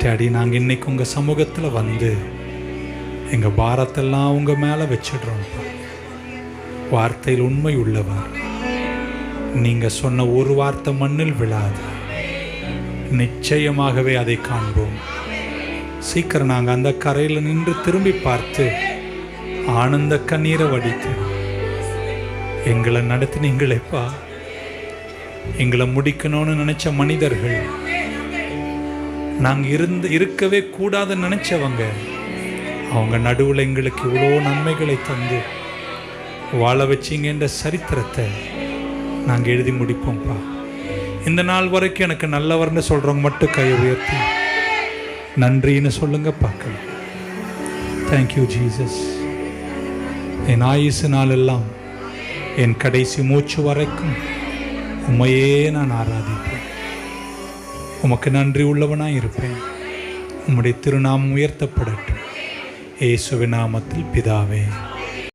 Daddy, நாங்கள் இன்னைக்கு உங்கள் சமூகத்தில் வந்து எங்கள் பாரத்தெல்லாம் உங்கள் மேலே வச்சிடுறோம்ப்பா. வார்த்தையில் உண்மை உள்ளவர். நீங்கள் சொன்ன ஒரு வார்த்தை மண்ணில் விழாது. நிச்சயமாகவே அதை காண்போம். சீக்கிரம் நாங்கள் அந்த கரையில் நின்று திரும்பி பார்த்து ஆனந்த கண்ணீரை வடித்து எங்களை நடத்தினீங்களேப்பா. எங்களை முடிக்கணும்னு நினைச்ச மனிதர்கள், நாங்கள் இருக்கவே கூடாதுன்னு நினைச்சவங்க, அவங்க நடுவில் எங்களுக்கு இவ்வளோ நன்மைகளை தந்து வாழ வச்சிங்கன்ற சரித்திரத்தை நாங்கள் எழுதி முடிப்போம்ப்பா. இந்த நாள் வரைக்கும் எனக்கு நல்லவர்னு சொல்கிறவங்க மட்டும் கையை உயர்த்தி நன்றின்னு சொல்லுங்க பார்க்கலாம். Thank you Jesus. என் ஆயுசு நாளெல்லாம், என் கடைசி மூச்சு வரைக்கும் உம்மையே நான் ஆராதிப்பேன். உமக்கு நன்றி உள்ளவனாக இருப்பேன். உம்முடைய திருநாமம் உயர்த்தப்படட்டும். இயேசுவின் நாமத்தில் பிதாவே.